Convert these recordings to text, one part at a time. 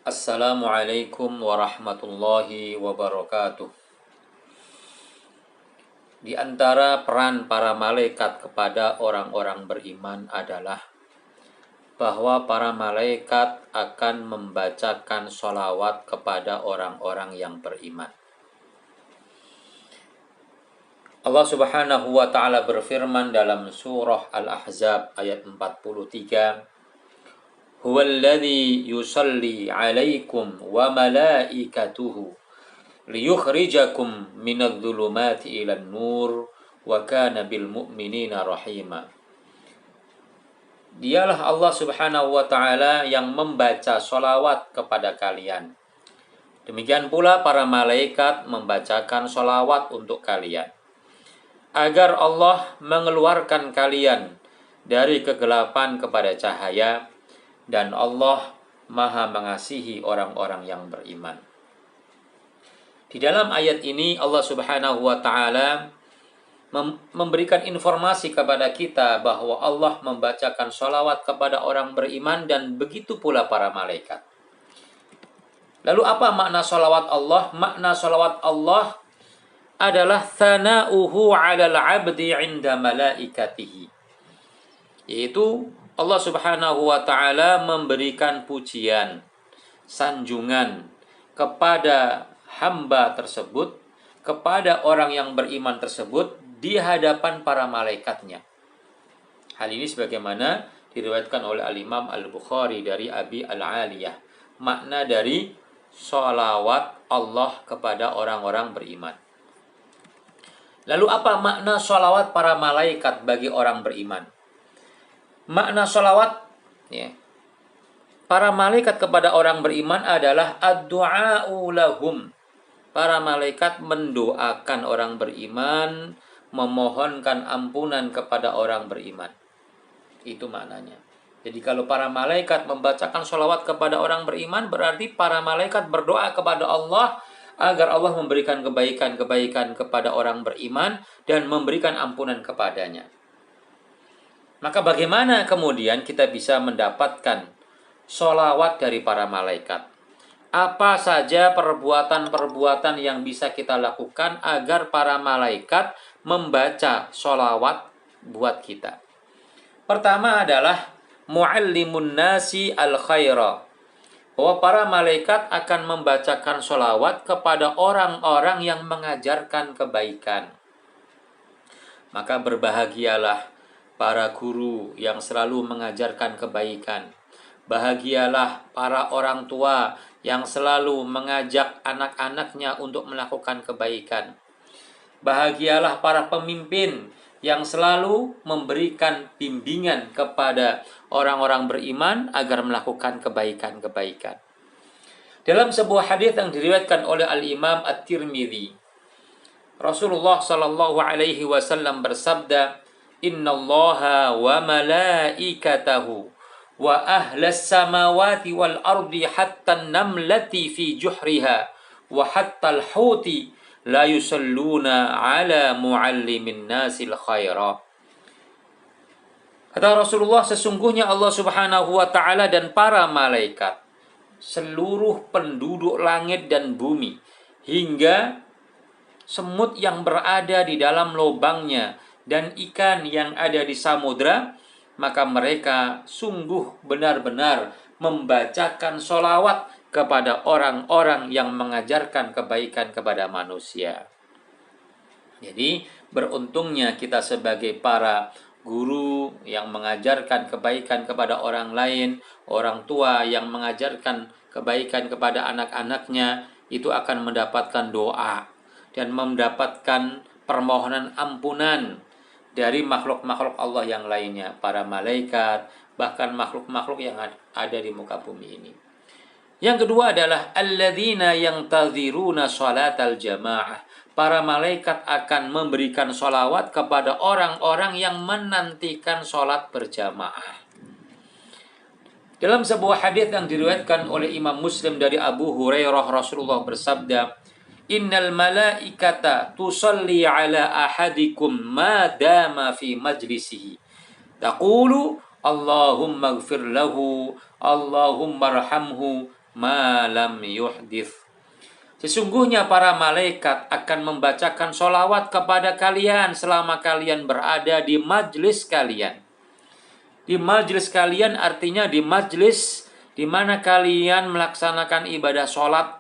Assalamualaikum warahmatullahi wabarakatuh. Di antara peran para malaikat kepada orang-orang beriman adalah bahwa para malaikat akan membacakan sholawat kepada orang-orang yang beriman. Allah Subhanahu wa ta'ala berfirman dalam surah Al-Ahzab ayat 43, Huwallazi yusalli alaikum wa malaikatuhu liyukhrijakum minadh-dhulumati ilan nur wa kana bil mu'minina rahima. Dialah Allah Subhanahu wa ta'ala yang membaca sholawat kepada kalian. Demikian pula para malaikat membacakan sholawat untuk kalian, agar Allah mengeluarkan kalian dari kegelapan kepada cahaya, dan Allah Maha mengasihi orang-orang yang beriman. Di dalam ayat ini Allah Subhanahu wa ta'ala memberikan informasi kepada kita bahwa Allah membacakan sholawat kepada orang beriman, dan begitu pula para malaikat. Lalu apa makna sholawat Allah? Makna sholawat Allah adalah thana'uhu 'alal 'abdi 'inda malaikatihi, yaitu Allah Subhanahu wa ta'ala memberikan pujian, sanjungan kepada hamba tersebut, kepada orang yang beriman tersebut di hadapan para malaikatnya. Hal ini sebagaimana diriwayatkan oleh Al-Imam Al-Bukhari dari Abi Al-Aliyah. Makna dari sholawat Allah kepada orang-orang beriman. Lalu apa makna sholawat para malaikat bagi orang beriman? Makna sholawat para malaikat kepada orang beriman adalah ad-du'a'u lahum. Para malaikat mendoakan orang beriman, memohonkan ampunan kepada orang beriman. Itu maknanya. Jadi kalau para malaikat membacakan sholawat kepada orang beriman, berarti para malaikat berdoa kepada Allah agar Allah memberikan kebaikan-kebaikan kepada orang beriman dan memberikan ampunan kepadanya. Maka bagaimana kemudian kita bisa mendapatkan sholawat dari para malaikat? Apa saja perbuatan-perbuatan yang bisa kita lakukan agar para malaikat membaca sholawat buat kita? Pertama adalah mu'allimun nasi al-khaira, bahwa para malaikat akan membacakan sholawat kepada orang-orang yang mengajarkan kebaikan. Maka berbahagialah para guru yang selalu mengajarkan kebaikan. Bahagialah para orang tua yang selalu mengajak anak-anaknya untuk melakukan kebaikan. Bahagialah para pemimpin yang selalu memberikan bimbingan kepada orang-orang beriman agar melakukan kebaikan-kebaikan. Dalam sebuah hadis yang diriwayatkan oleh Al-Imam At-Tirmidzi, Rasulullah sallallahu alaihi wasallam bersabda, "Innallaha wa malaikatahu wa ahlas samawati wal ardi hatta namlati fi juhriha wa hatta al-huti la yusalluna ala muallimin nasil khaira." Kata Rasulullah, sesungguhnya Allah Subhanahu wa ta'ala dan para malaikat, seluruh penduduk langit dan bumi, hingga semut yang berada di dalam lubangnya dan ikan yang ada di samudra, maka mereka sungguh benar-benar membacakan sholawat kepada orang-orang yang mengajarkan kebaikan kepada manusia. Jadi beruntungnya kita sebagai para guru yang mengajarkan kebaikan kepada orang lain, orang tua yang mengajarkan kebaikan kepada anak-anaknya, itu akan mendapatkan doa dan mendapatkan permohonan ampunan dari makhluk-makhluk Allah yang lainnya, para malaikat, bahkan makhluk-makhluk yang ada di muka bumi ini. Yang kedua adalah alladzina yantaziruna shalatal jamaah. Para malaikat akan memberikan sholawat kepada orang-orang yang menantikan sholat berjamaah. Dalam sebuah hadis yang diriwayatkan oleh Imam Muslim dari Abu Hurairah, Rasulullah bersabda, "Innal malaikata tusalli ala ahadikum ma dama fi majlisihi. Taqulu Allahumma ighfir lahu, Allahumma arhamhu, ma lam yuhdith. Sesungguhnya para malaikat akan membacakan sholawat kepada kalian selama kalian berada di majlis kalian. Di majlis kalian artinya di majlis di mana kalian melaksanakan ibadah sholat.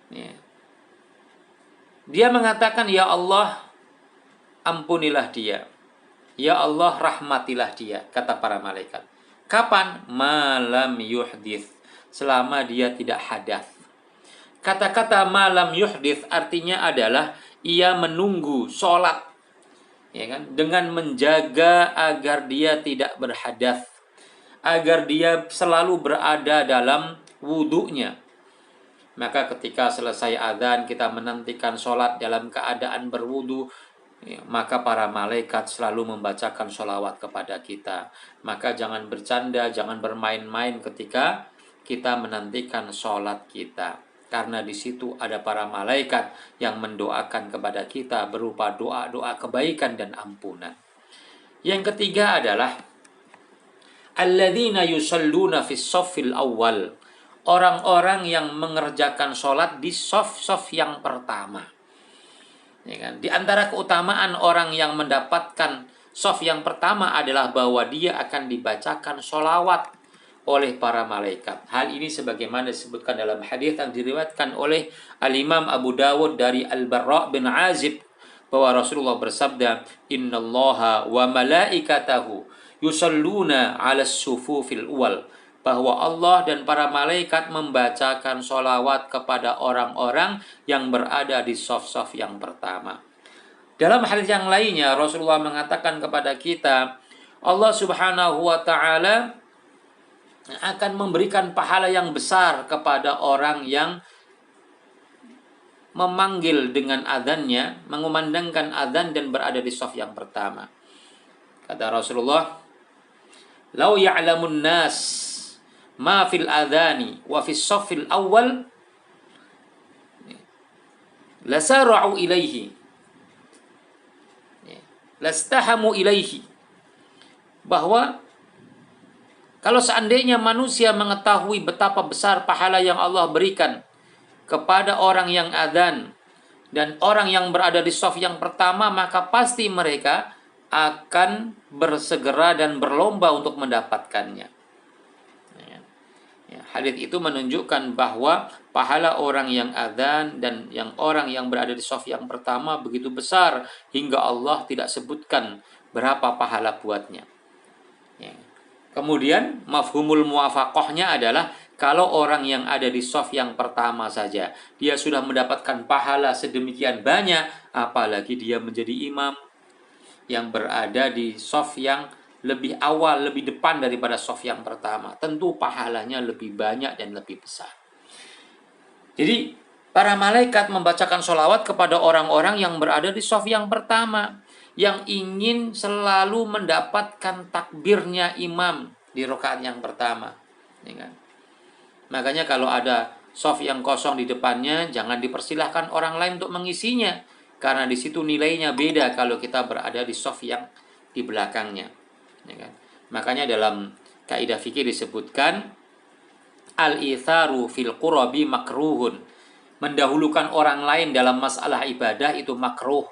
Ya. Dia mengatakan, ya Allah, ampunilah dia. Ya Allah, rahmatilah dia, kata para malaikat. Kapan? Malam yuhdith, selama dia tidak hadas. Kata-kata malam yuhdith artinya adalah ia menunggu sholat, ya kan, dengan menjaga agar dia tidak berhadas, agar dia selalu berada dalam wudunya. Maka ketika selesai azan kita menantikan sholat dalam keadaan berwudu, ya, maka para malaikat selalu membacakan sholawat kepada kita. Maka jangan bercanda, jangan bermain-main ketika kita menantikan sholat kita. Karena di situ ada para malaikat yang mendoakan kepada kita berupa doa-doa kebaikan dan ampunan. Yang ketiga adalah alladzina yusalluna fis shaffil awwal. Orang-orang yang mengerjakan sholat di shaf yang pertama. Ya kan? Di antara keutamaan orang yang mendapatkan shaf yang pertama adalah bahwa dia akan dibacakan sholawat oleh para malaikat. Hal ini sebagaimana disebutkan dalam hadis yang diriwayatkan oleh Al-Imam Abu Dawud dari Al-Barra bin Azib bahwa Rasulullah bersabda, "Innallaha wa malaikatahu yusalluna 'alas sufufil awwal." Bahwa Allah dan para malaikat membacakan sholawat kepada orang-orang yang berada di shaf yang pertama. Dalam hadis yang lainnya Rasulullah mengatakan kepada kita, Allah Subhanahu wa taala akan memberikan pahala yang besar kepada orang yang memanggil dengan azannya, mengumandangkan azan dan berada di shaf yang pertama. Kata Rasulullah, "Lau ya'lamun nas ma fil adhani wa fis shaffil awwal lasara'u ilaihi lastahamu ilaihi." Bahwa kalau seandainya manusia mengetahui betapa besar pahala yang Allah berikan kepada orang yang adzan dan orang yang berada di shaf yang pertama, maka pasti mereka akan bersegera dan berlomba untuk mendapatkannya. Ya, hadits itu menunjukkan bahwa pahala orang yang adzan dan orang yang berada di shaf yang pertama begitu besar hingga Allah tidak sebutkan berapa pahala buatnya. Ya. Kemudian mafhumul muwafaqahnya adalah kalau orang yang ada di shaf yang pertama saja dia sudah mendapatkan pahala sedemikian banyak, apalagi dia menjadi imam yang berada di shaf yang lebih awal, lebih depan daripada shaf yang pertama. Tentu pahalanya lebih banyak dan lebih besar. Jadi para malaikat membacakan sholawat kepada orang-orang yang berada di shaf yang pertama, yang ingin selalu mendapatkan takbirnya imam di rakaat yang pertama. Ya kan? Makanya kalau ada shaf yang kosong di depannya, jangan dipersilahkan orang lain untuk mengisinya. Karena di situ nilainya beda kalau kita berada di shaf yang di belakangnya. Ya kan? Makanya dalam kaidah fikih disebutkan al-itharu fil qurabi makruhun. Mendahulukan orang lain dalam masalah ibadah itu makruh.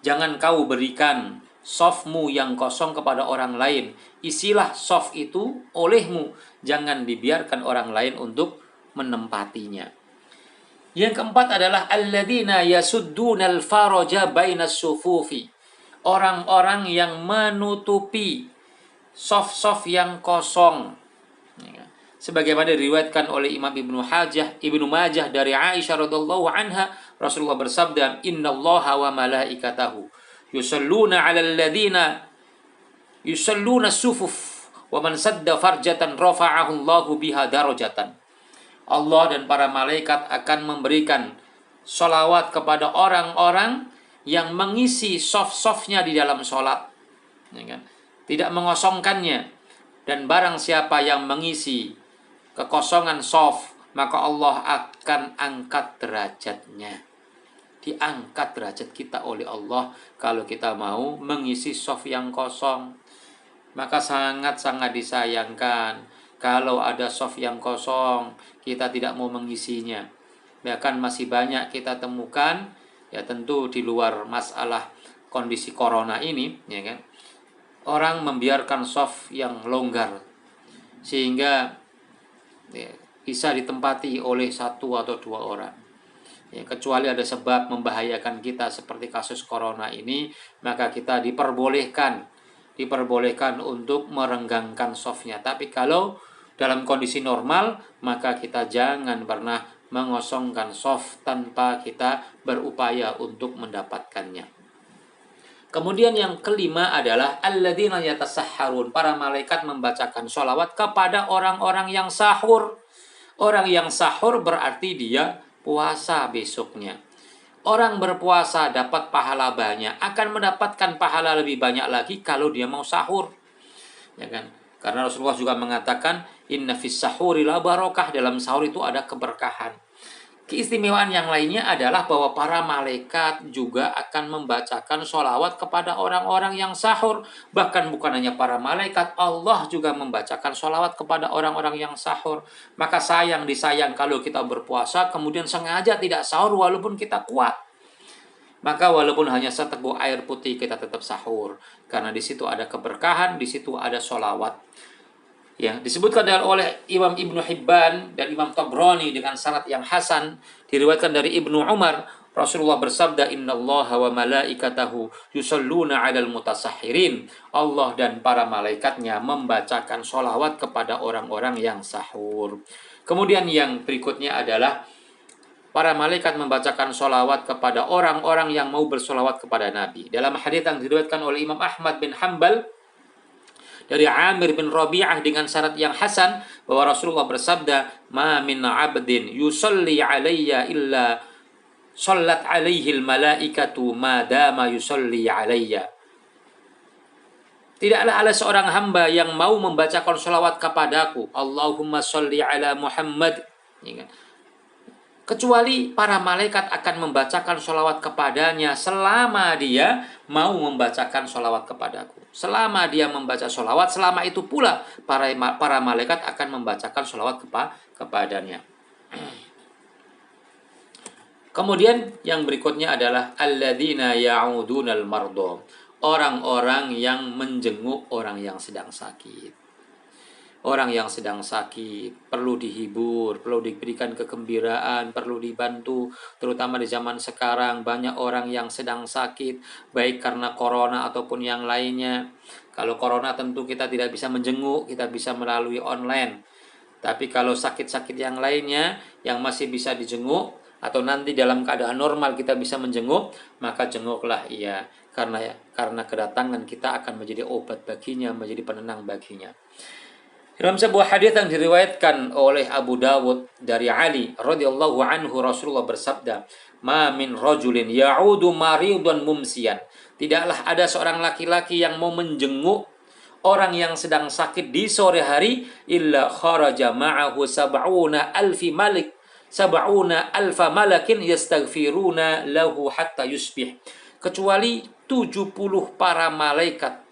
Jangan kau berikan shafmu yang kosong kepada orang lain. Isilah shaf itu olehmu. Jangan dibiarkan orang lain untuk menempatinya. Yang keempat adalah alladzina yasuddunal faraja bainas sufufi. Orang-orang yang menutupi shaf-shaf yang kosong. Sebagaimana diriwayatkan oleh Imam Ibnu Majah dari Aisyah radhiyallahu anha, Rasulullah bersabda, "Innallaha wa malaikatahu yusalluna 'alal ladzina yusalluna sufuf wa man sadda farjatan rafa'ahu Allahu biha darajatan." Allah dan para malaikat akan memberikan sholawat kepada orang-orang yang mengisi shaf-shafnya di dalam sholat, ya kan? Tidak mengosongkannya. Dan barang siapa yang mengisi kekosongan shaf, maka Allah akan angkat derajatnya. Diangkat derajat kita oleh Allah kalau kita mau mengisi shaf yang kosong. Maka sangat-sangat disayangkan Kalau ada soft yang kosong, kita tidak mau mengisinya. Bahkan masih banyak kita temukan, ya tentu di luar masalah kondisi corona ini, ya kan, orang membiarkan soft yang longgar sehingga ya, bisa ditempati oleh satu atau dua orang. Ya, kecuali ada sebab membahayakan kita seperti kasus corona ini, maka kita diperbolehkan untuk merenggangkan softnya. Tapi kalau dalam kondisi normal, maka kita jangan pernah mengosongkan soft tanpa kita berupaya untuk mendapatkannya. Kemudian yang kelima adalah alladzina yatasahharun. Para malaikat membacakan sholawat kepada orang-orang yang sahur. Orang yang sahur berarti dia puasa besoknya. Orang berpuasa dapat pahala banyak, akan mendapatkan pahala lebih banyak lagi kalau dia mau sahur. Ya kan? Karena Rasulullah juga mengatakan inna fis sahuri la barokah, dalam sahur itu ada keberkahan. Keistimewaan yang lainnya adalah bahwa para malaikat juga akan membacakan sholawat kepada orang-orang yang sahur. Bahkan bukan hanya para malaikat, Allah juga membacakan sholawat kepada orang-orang yang sahur. Maka disayang kalau kita berpuasa kemudian sengaja tidak sahur walaupun kita kuat. Maka walaupun hanya seteguk air putih kita tetap sahur. Karena di situ ada keberkahan, di situ ada sholawat. Ya, disebutkan oleh Imam Ibnu Hibban dan Imam Tabrani dengan sanad yang hasan, diriwayatkan dari Ibnu Umar, Rasulullah bersabda, innallaha wa malaikatahu yusalluna 'alal mutasahhirin. Allah dan para malaikatnya membacakan sholawat kepada orang-orang yang sahur. Kemudian yang berikutnya adalah para malaikat membacakan sholawat kepada orang-orang yang mau bersolawat kepada Nabi. Dalam hadits yang diriwayatkan oleh Imam Ahmad bin Hanbal dari Amir bin Rabi'ah dengan syarat yang hasan, bahwa Rasulullah bersabda, ma min 'abdin yusalli 'alayya illa shallat 'alaihi al-malaikatu ma dama yusalli 'alayya. Tidaklah ada seorang hamba yang mau membacakan sholawat kepadaku, Allahumma sholli ala Muhammad, kecuali para malaikat akan membacakan sholawat kepadanya selama dia mau membacakan sholawat kepadaku. Selama dia membaca sholawat, selama itu pula para malaikat akan membacakan sholawat kepadanya. Kemudian yang berikutnya adalah alladzina ya'udunal mardha. Orang-orang yang menjenguk orang yang sedang sakit. Orang yang sedang sakit perlu dihibur, perlu diberikan kegembiraan, perlu dibantu. Terutama di zaman sekarang banyak orang yang sedang sakit, baik karena corona ataupun yang lainnya. Kalau corona tentu kita tidak bisa menjenguk, kita bisa melalui online. Tapi kalau sakit-sakit yang lainnya yang masih bisa dijenguk, atau nanti dalam keadaan normal kita bisa menjenguk, maka jenguklah ia. Karena kedatangan kita akan menjadi obat baginya, menjadi penenang baginya. Dalam sebuah hadits yang diriwayatkan oleh Abu Dawud dari Ali radhiyallahu anhu, Rasulullah bersabda, "Ma min rajulin ya'udu maridan mumsiyan." Tidaklah ada seorang laki-laki yang mau menjenguk orang yang sedang sakit di sore hari, illa kharaja ma'ahu sab'una alfa malakin yastaghfiruna lahu hatta yusbih. Kecuali 70 para malaikat,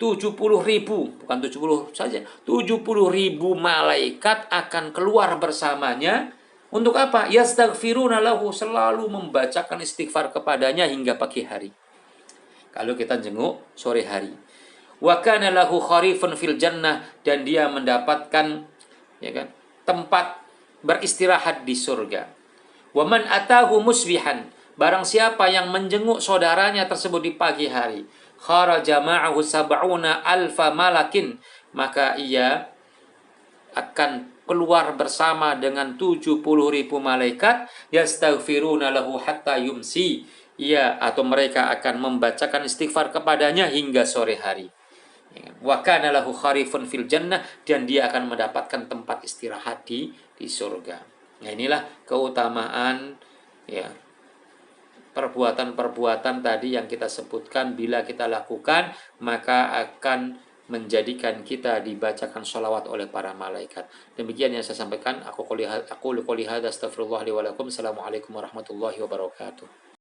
70.000, bukan 70 saja, 70.000 malaikat akan keluar bersamanya. Untuk apa? Yastaghfiruna lahu, selalu membacakan istighfar kepadanya hingga pagi hari. Kalau kita jenguk sore hari. Wa kana lahu kharifun fil jannah, dan dia mendapatkan, ya kan, tempat beristirahat di surga. Wa man atahu musbihan, barang siapa yang menjenguk saudaranya tersebut di pagi hari, kharaja ma'ahu sab'una alfa malakin, maka ia akan keluar bersama dengan 70.000 malaikat, yastaghfiruna lahu hatta yumsi, ia atau mereka akan membacakan istighfar kepadanya hingga sore hari. Wa kana lahu kharifun fil jannah, dan dia akan mendapatkan tempat istirahat di surga. Nah, inilah keutamaan, ya, perbuatan-perbuatan tadi yang kita sebutkan. Bila kita lakukan, maka akan menjadikan kita dibacakan sholawat oleh para malaikat. Demikian yang saya sampaikan. Aku qouli hadza, astaghfirullah li wa lakum. Assalamualaikum warahmatullahi wabarakatuh.